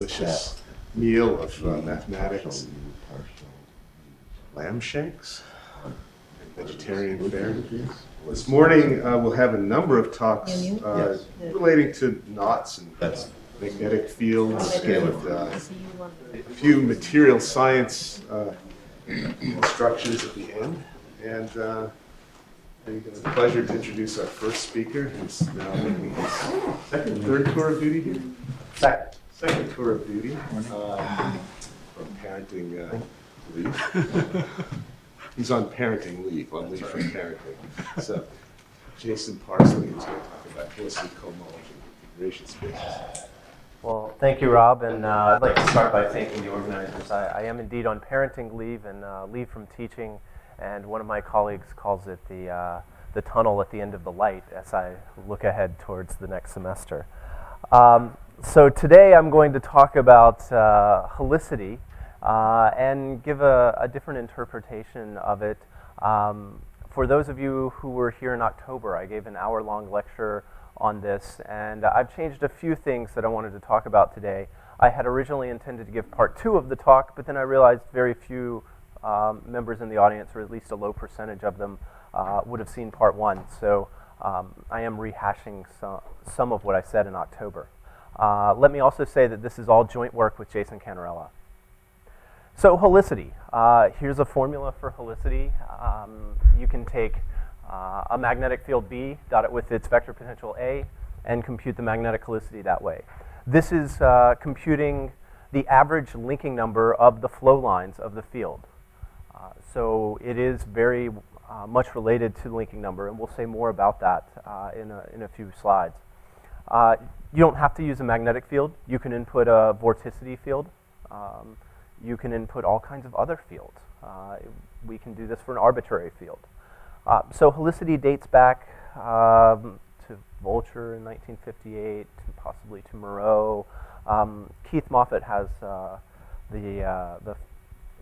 Delicious meal of mathematics, lamb shanks, vegetarian fare. This morning we'll have a number of talks relating to knots and magnetic fields and a few material science instructions at the end. And it's a pleasure to introduce our first speaker, who's now making his third tour of duty here? Second tour of duty from parenting leave. He's on parenting leave, on leave from parenting. So, Jason Parsley is going to talk about helicity, cohomology, configuration spaces. Well, thank you, Rob, and I'd like to start by thanking the organizers. I am indeed on parenting leave and leave from teaching, and one of my colleagues calls it the tunnel at the end of the light as I look ahead towards the next semester. So today I'm going to talk about helicity and give a different interpretation of it. For those of you who were here in October, I gave an hour-long lecture on this, and I've changed a few things that I wanted to talk about today. I had originally intended to give part 2 of the talk, but then I realized very few members in the audience, or at least a low percentage of them, would have seen part 1. So I am rehashing some of what I said in October. Let me also say that this is all joint work with Jason Canarella. So helicity. Here's a formula for helicity. You can take a magnetic field B, dot it with its vector potential A, and compute the magnetic helicity that way. This is computing the average linking number of the flow lines of the field. So it is very much related to the linking number, and we'll say more about that in a few slides. You don't have to use a magnetic field. You can input a vorticity field. You can input all kinds of other fields. We can do this for an arbitrary field. So helicity dates back to Vulture in 1958, possibly to Moreau. Keith Moffett has the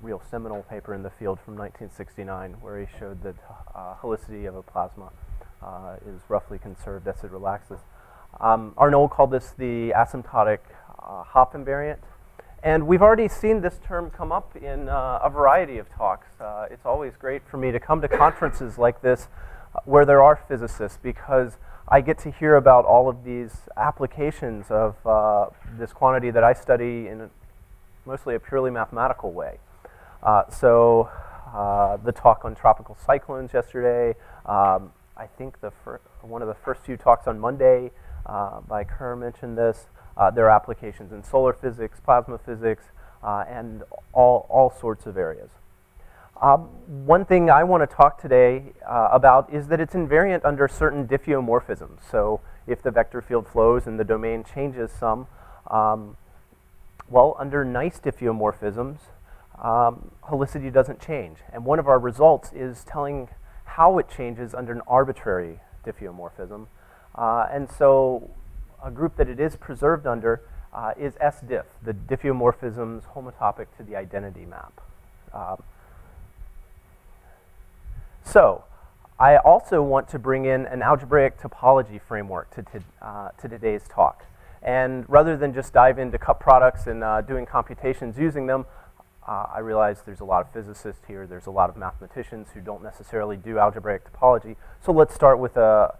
real seminal paper in the field from 1969, where he showed that helicity of a plasma is roughly conserved as it relaxes. Arnold called this the asymptotic Hopf invariant. And we've already seen this term come up in a variety of talks. It's always great for me to come to conferences like this where there are physicists, because I get to hear about all of these applications of this quantity that I study in mostly a purely mathematical way. So the talk on tropical cyclones yesterday, I think one of the first few talks on Monday by Kerr mentioned this. There are applications in solar physics, plasma physics, and all sorts of areas. One thing I want to talk today about is that it's invariant under certain diffeomorphisms. So if the vector field flows and the domain changes some, well, under nice diffeomorphisms, helicity doesn't change. And one of our results is telling how it changes under an arbitrary diffeomorphism. And so a group that it is preserved under is S-diff, the diffeomorphisms homotopic to the identity map. So I also want to bring in an algebraic topology framework to today's talk. And rather than just dive into cup products and doing computations using them, I realize there's a lot of physicists here, there's a lot of mathematicians who don't necessarily do algebraic topology. So let's start with an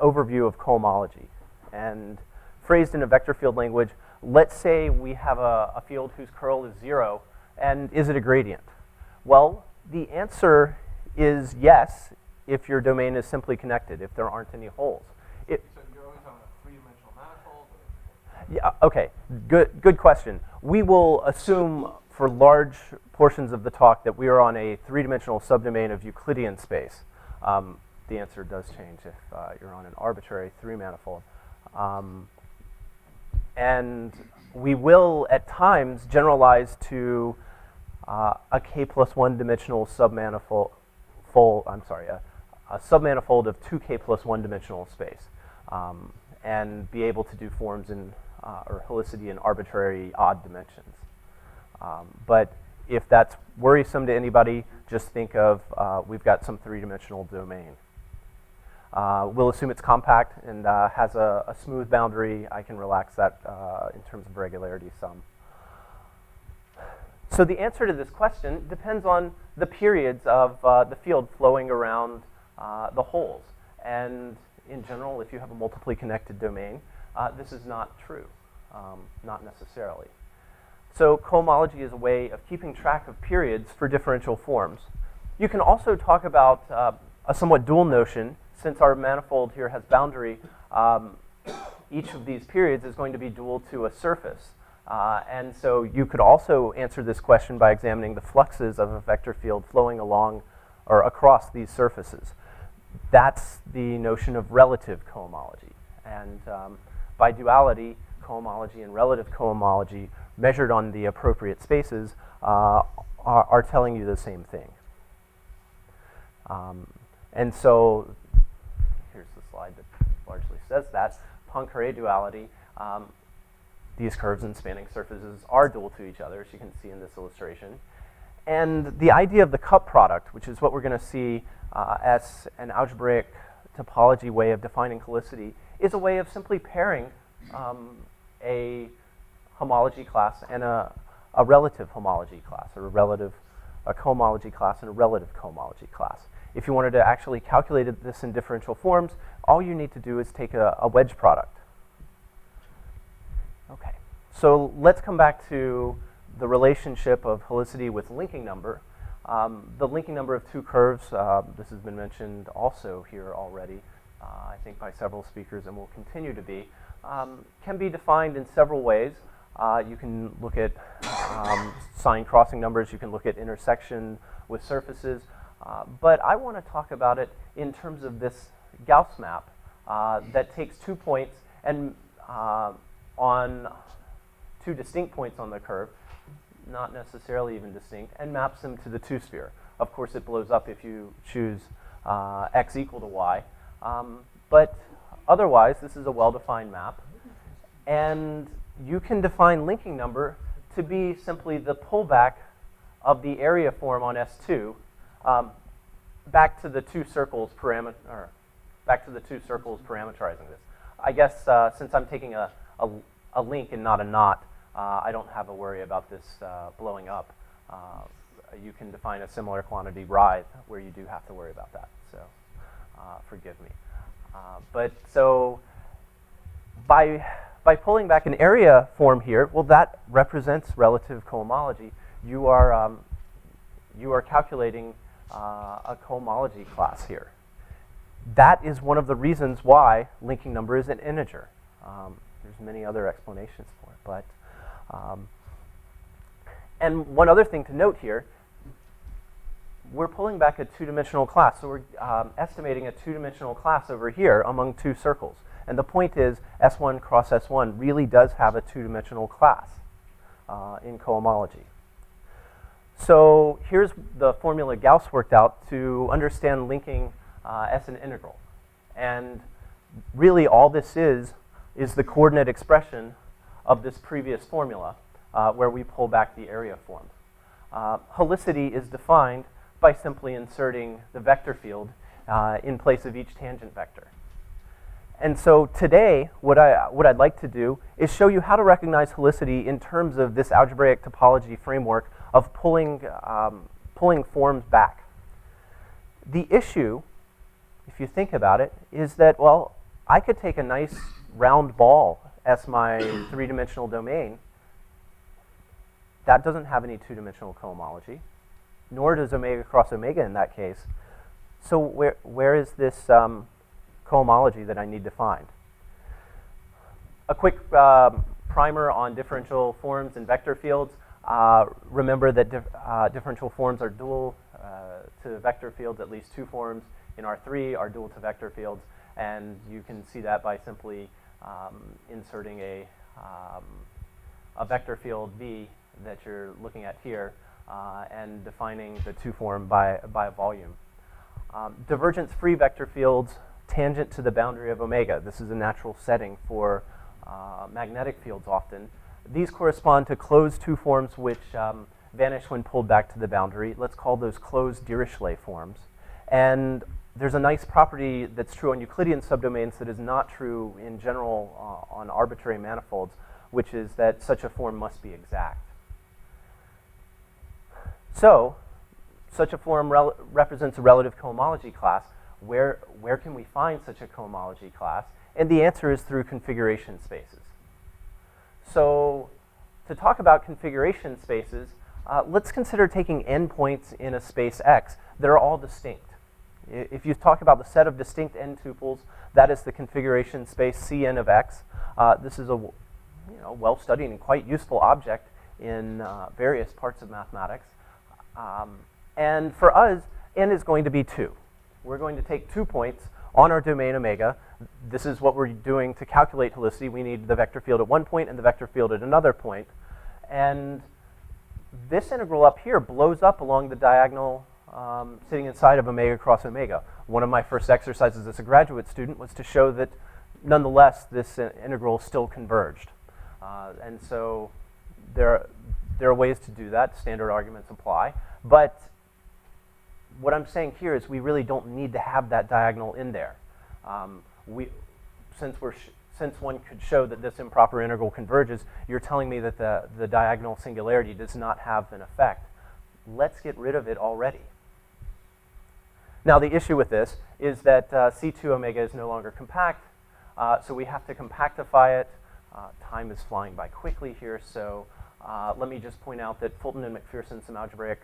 overview of cohomology. And phrased in a vector field language, let's say we have a field whose curl is 0, and is it a gradient? Well, the answer is yes, if your domain is simply connected, if there aren't any holes. So you're always on a three-dimensional manifold? Yeah, okay, good question. We will assume for large portions of the talk that we are on a three-dimensional subdomain of Euclidean space. The answer does change if you're on an arbitrary three-manifold. And we will, at times, generalize to a k+1 dimensional submanifold. A submanifold of 2k plus 1 dimensional space, and be able to do forms in or helicity in arbitrary odd dimensions. But if that's worrisome to anybody, just think of we've got some three-dimensional domain. We'll assume it's compact and has a smooth boundary. I can relax that in terms of regularity some. So the answer to this question depends on the periods of the field flowing around the holes. And in general, if you have a multiply connected domain, this is not true, not necessarily. So cohomology is a way of keeping track of periods for differential forms. You can also talk about a somewhat dual notion. Since our manifold here has boundary, each of these periods is going to be dual to a surface. And so you could also answer this question by examining the fluxes of a vector field flowing along or across these surfaces. That's the notion of relative cohomology. And by duality, cohomology and relative cohomology measured on the appropriate spaces are telling you the same thing. And so here's the slide that largely says that. Poincare duality, these curves and spanning surfaces are dual to each other, as you can see in this illustration. And the idea of the cup product, which is what we're going to see as an algebraic topology way of defining helicity, is a way of simply pairing a homology class and a relative homology class, or a cohomology class and a relative cohomology class. If you wanted to actually calculate this in differential forms, all you need to do is take a wedge product. Okay, so let's come back to the relationship of helicity with linking number. The linking number of two curves, this has been mentioned also here already, I think by several speakers and will continue to be, can be defined in several ways. You can look at sign crossing numbers, you can look at intersection with surfaces, but I want to talk about it in terms of this Gauss map that takes 2 points and on 2 distinct points on the curve, not necessarily even distinct, and maps them to the two-sphere. Of course, it blows up if you choose x equal to y, but otherwise, this is a well-defined map, and you can define linking number to be simply the pullback of the area form on S2 back to the two circles parameterizing this. I guess since I'm taking a link and not a knot, I don't have a worry about this blowing up. You can define a similar quantity writhe where you do have to worry about that. So forgive me. But so by pulling back an area form here, well, that represents relative cohomology. You are calculating a cohomology class here. That is one of the reasons why linking number is an integer. There's many other explanations for it, but and one other thing to note here, we're pulling back a two-dimensional class, so we're estimating a two-dimensional class over here among two circles. And the point is, S1 cross S1 really does have a two-dimensional class in cohomology. So here's the formula Gauss worked out to understand linking as an integral. And really all this is the coordinate expression of this previous formula where we pull back the area form. Helicity is defined by simply inserting the vector field in place of each tangent vector. And so today, what I'd like to do is show you how to recognize helicity in terms of this algebraic topology framework of pulling forms back. The issue, if you think about it, is that, well, I could take a nice round ball as my three-dimensional domain. That doesn't have any two-dimensional cohomology, nor does omega cross omega in that case. So where is this cohomology that I need to find? A quick primer on differential forms and vector fields. Remember that differential forms are dual to vector fields. At least two forms in R3 are dual to vector fields, and you can see that by simply inserting a vector field V that you're looking at here and defining the two form by a volume. Divergence-free vector fields tangent to the boundary of omega. This is a natural setting for magnetic fields often. These correspond to closed two forms which vanish when pulled back to the boundary. Let's call those closed Dirichlet forms. And there's a nice property that's true on Euclidean subdomains that is not true in general on arbitrary manifolds, which is that such a form must be exact. So, such a form represents a relative cohomology class. Where can we find such a cohomology class? And the answer is through configuration spaces. So, to talk about configuration spaces, let's consider taking endpoints in a space X that are all distinct. If you talk about the set of distinct n tuples, that is the configuration space Cn of X. This is a well-studied and quite useful object in various parts of mathematics. And for us, n is going to be 2. We're going to take 2 points on our domain omega. This is what we're doing to calculate helicity. We need the vector field at one point and the vector field at another point. And this integral up here blows up along the diagonal sitting inside of omega cross omega. One of my first exercises as a graduate student was to show that nonetheless this integral still converged. And so there are ways to do that. Standard arguments apply. But what I'm saying here is we really don't need to have that diagonal in there. Since one could show that this improper integral converges, you're telling me that the diagonal singularity does not have an effect. Let's get rid of it already. Now, the issue with this is that C2 omega is no longer compact, so we have to compactify it. Time is flying by quickly here, so let me just point out that Fulton and McPherson, some algebraic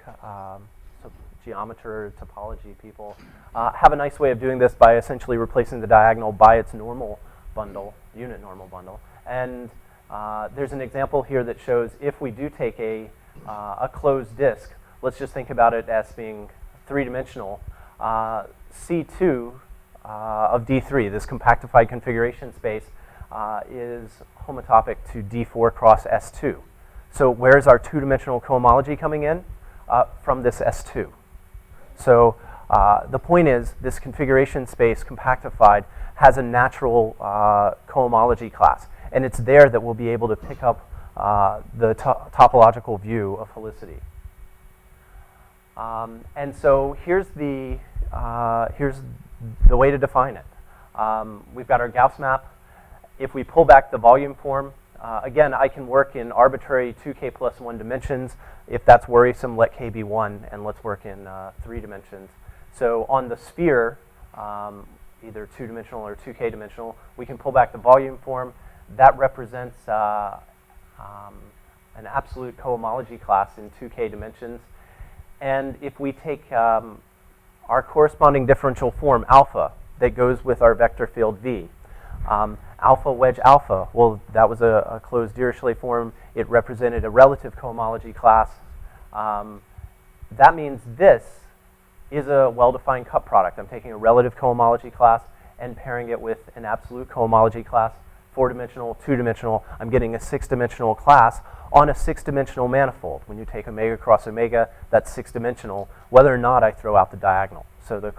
geometry, topology people, have a nice way of doing this by essentially replacing the diagonal by its normal bundle, unit normal bundle. And there's an example here that shows if we do take a closed disk, let's just think about it as being three-dimensional. C2 of D3, this compactified configuration space, is homotopic to D4 cross S2. So where's our two-dimensional cohomology coming in? From this S2. So the point is this configuration space compactified has a natural cohomology class. And it's there that we'll be able to pick up the topological view of helicity. And so here's the way to define it. We've got our Gauss map. If we pull back the volume form, again, I can work in arbitrary 2k plus 1 dimensions. If that's worrisome, let k be 1, and let's work in 3 dimensions. So on the sphere, either 2-dimensional or 2k dimensional, we can pull back the volume form. That represents an absolute cohomology class in 2k dimensions. And if we take our corresponding differential form, alpha, that goes with our vector field V, alpha wedge alpha, well, that was a closed Dirichlet form. It represented a relative cohomology class. That means this is a well-defined cup product. I'm taking a relative cohomology class and pairing it with an absolute cohomology class, 4-dimensional, 2-dimensional. I'm getting a 6-dimensional class on a 6-dimensional manifold. When you take omega cross omega, that's 6-dimensional, whether or not I throw out the diagonal. So the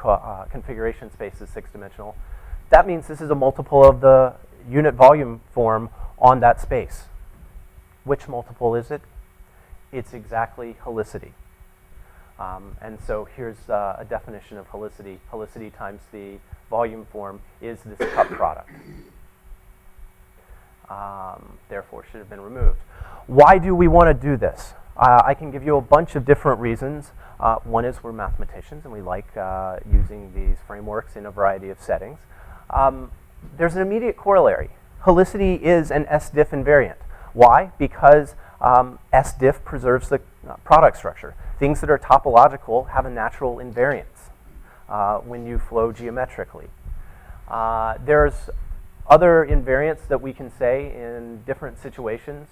configuration space is 6-dimensional. That means this is a multiple of the unit volume form on that space. Which multiple is it? It's exactly helicity. And so here's a definition of helicity. Helicity times the volume form is this cup product. Therefore, should have been removed. Why do we want to do this? I can give you a bunch of different reasons. One is we're mathematicians and we like using these frameworks in a variety of settings. There's an immediate corollary. Helicity is an S-diff invariant. Why? Because S-diff preserves the product structure. Things that are topological have a natural invariance when you flow geometrically. There's other invariants that we can say in different situations.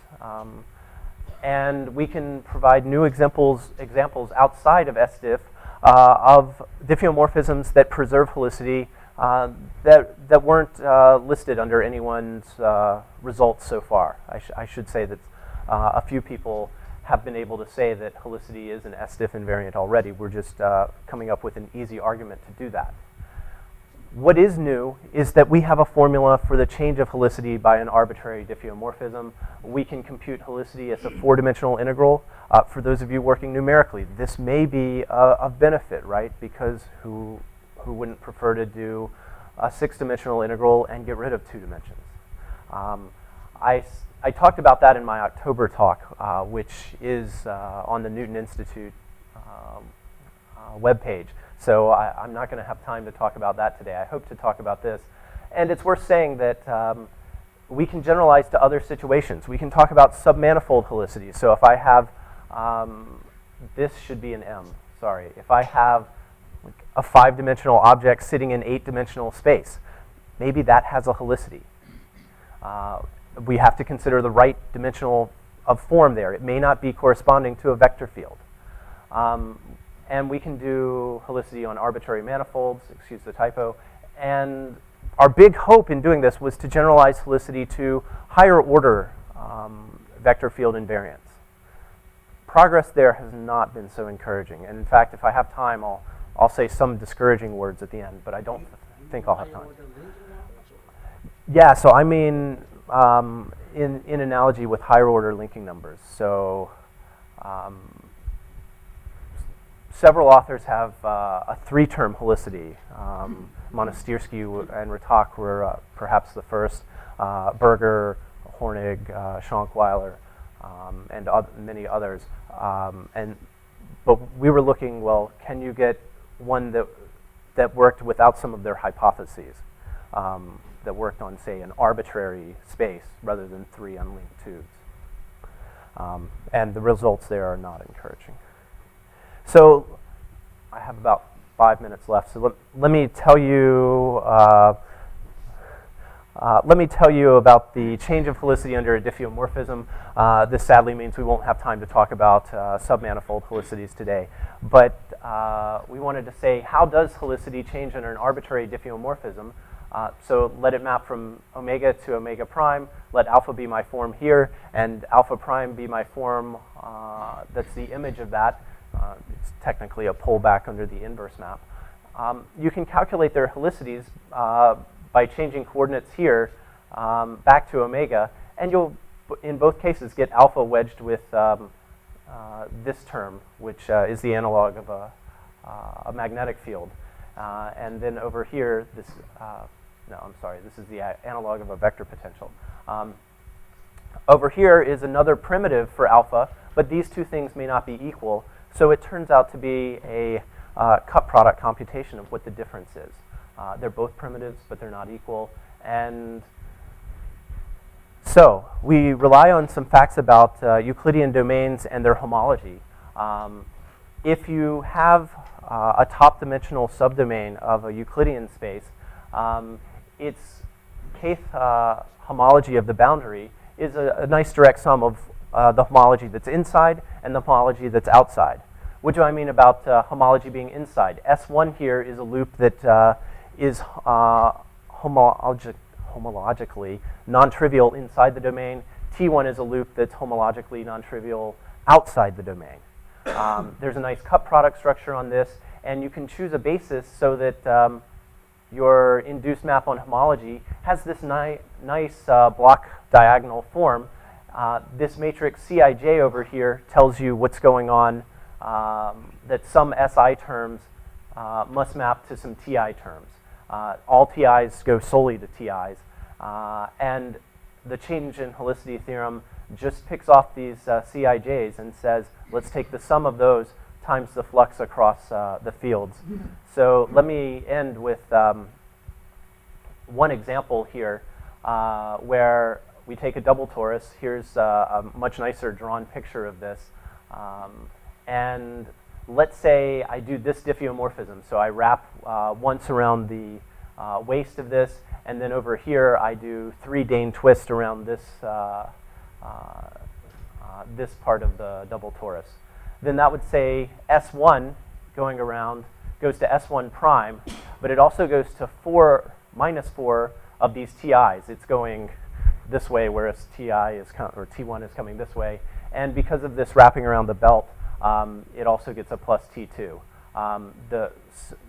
And we can provide new examples outside of S-diff of diffeomorphisms that preserve helicity that weren't listed under anyone's results so far. I should say that a few people have been able to say that helicity is an S-diff invariant already. We're just coming up with an easy argument to do that. What is new is that we have a formula for the change of helicity by an arbitrary diffeomorphism. We can compute helicity as a 4-dimensional integral. For those of you working numerically, this may be of benefit, right? Because who who wouldn't prefer to do a 6-dimensional integral and get rid of 2 dimensions. I talked about that in my October talk, which is on the Newton Institute webpage. So I'm not going to have time to talk about that today. I hope to talk about this. And it's worth saying that we can generalize to other situations. We can talk about submanifold helicity. So if I have, this should be an M, sorry. If I have a 5-dimensional object sitting in 8-dimensional space, maybe that has a helicity. We have to consider the right dimensional of form there. It may not be corresponding to a vector field. And we can do helicity on arbitrary manifolds, excuse the typo. And our big hope in doing this was to generalize helicity to higher order vector field invariants. Progress there has not been so encouraging. And in fact, if I have time, I'll say some discouraging words at the end, but I don't think I'll have time. Yeah, so I mean, in analogy with higher order linking numbers. So several authors have a 3-term helicity. Monastirsky and Ratak were perhaps the first. Berger, Hornig, Schonkweiler, and many others. But we were looking, well, can you get one that worked without some of their hypotheses, that worked on, say, an arbitrary space rather than 3 unlinked tubes? And the results there are not encouraging. So I have about 5 minutes left. So let me tell you. Let me tell you about the change of helicity under a diffeomorphism. This sadly means we won't have time to talk about submanifold helicities today. But we wanted to say, how does helicity change under an arbitrary diffeomorphism? So let it map from omega to omega prime. Let alpha be my form here, and alpha prime be my form that's the image of that. It's technically a pullback under the inverse map. You can calculate their helicities by changing coordinates here back to omega, and you'll, in both cases, get alpha wedged with this term, which is the analog of a magnetic field. And then over here, this is the analog of a vector potential. Over here is another primitive for alpha, but these two things may not be equal, so it turns out to be a cut product computation of what the difference is. They're both primitives, but they're not equal. And so we rely on some facts about Euclidean domains and their homology. If you have a top-dimensional subdomain of a Euclidean space, its kth homology of the boundary is a nice direct sum of the homology that's inside and the homology that's outside. What do I mean about homology being inside? S1 here is a loop that is homologically non-trivial inside the domain. T1 is a loop that's homologically non-trivial outside the domain. There's a nice cut product structure on this, and you can choose a basis so that your induced map on homology has this nice block diagonal form. This matrix Cij over here tells you what's going on, that some Si terms must map to some Ti terms. All Ti's go solely to Ti's. And the change in helicity theorem just picks off theseCij's and says, let's take the sum of those times the flux across the fields. So let me end with one example here where we take a double torus. Here's a much nicer drawn picture of this. And let's say I do this diffeomorphism. So I wrap once around the waist of this, and then over here I do 3 Dane twists around this, this part of the double torus. Then that would say S1 going around goes to S1 prime, but it also goes to minus 4 of these Ti's. It's going this way, whereas T1 is coming this way. And because of this wrapping around the belt, it also gets a plus T2. The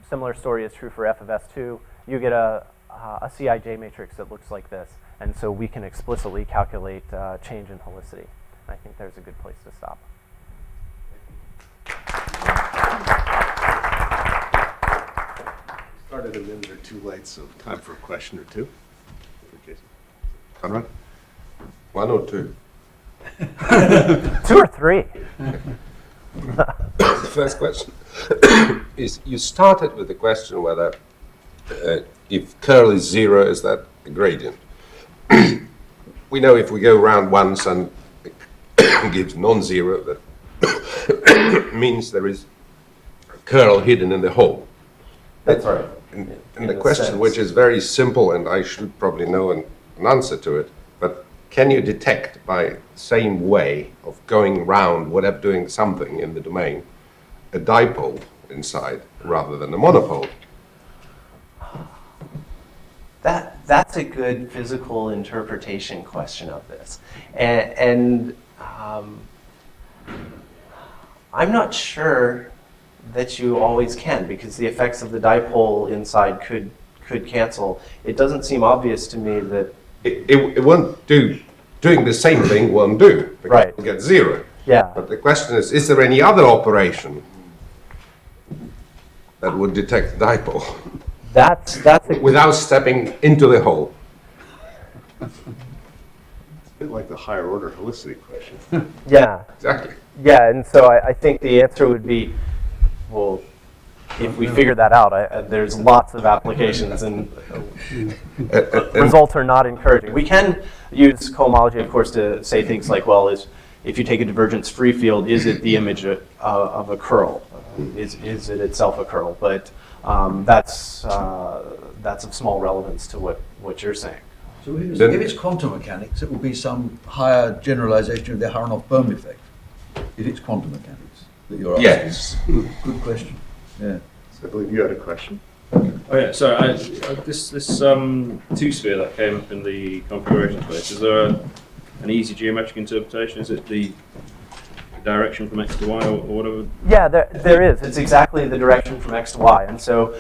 similar story is true for f of S2. You get a Cij matrix that looks like this. And so we can explicitly calculate change in helicity. I think there's a good place to stop. Started a minute or two late, so time for a question or two. Jason. Conrad? One or two? 2 or 3. The first question is, you started with the question whether if curl is 0, is that a gradient? We know if we go around once and it gives non-zero, that means there is a curl hidden in the hole. That's right. And the question, which is very simple, and I should probably know an answer to it, but can you detect by the same way of going round, whatever, doing something in the domain, a dipole inside rather than a monopole? That's a good physical interpretation question of this. And I'm not sure that you always can, because the effects of the dipole inside could cancel. It doesn't seem obvious to me that... It won't do, doing the same thing won't do, because Right. you'll get 0. Yeah. But the question is there any other operation that would detect dipole That's a, without stepping into the hole? It's a bit like the higher order helicity question. yeah. Exactly. Yeah, and so I think the answer would be, well, if we figure that out, there's lots of applications, and results are not encouraging. We can use cohomology, of course, to say things like, well, if you take a divergence-free field, is it the image of a curl? Is it itself a curl? But that's of small relevance to what you're saying. So if it's quantum mechanics, it will be some higher generalization of the Aharonov-Bohm effect. If it's quantum mechanics that you're asking. Yes. Good question. Yeah. So I believe you had a question. Oh yeah, so this two-sphere that came up in the configuration space, is there an easy geometric interpretation? Is it the direction from x to y or whatever? Yeah, there is. It's exactly the direction from x to y. And so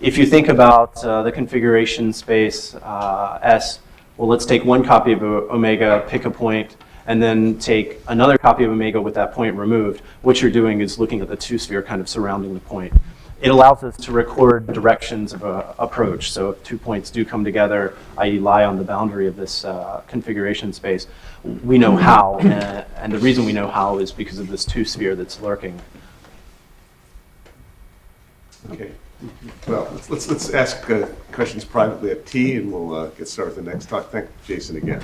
if you think about the configuration space S, well, let's take one copy of omega, pick a point, and then take another copy of omega with that point removed. What you're doing is looking at the two-sphere kind of surrounding the point. It allows us to record directions of approach. So if 2 points do come together, i.e. lie on the boundary of this configuration space, we know how, and the reason we know how is because of this two-sphere that's lurking. Okay. Well, let's ask questions privately at T, and we'll get started with the next talk. Thank Jason again.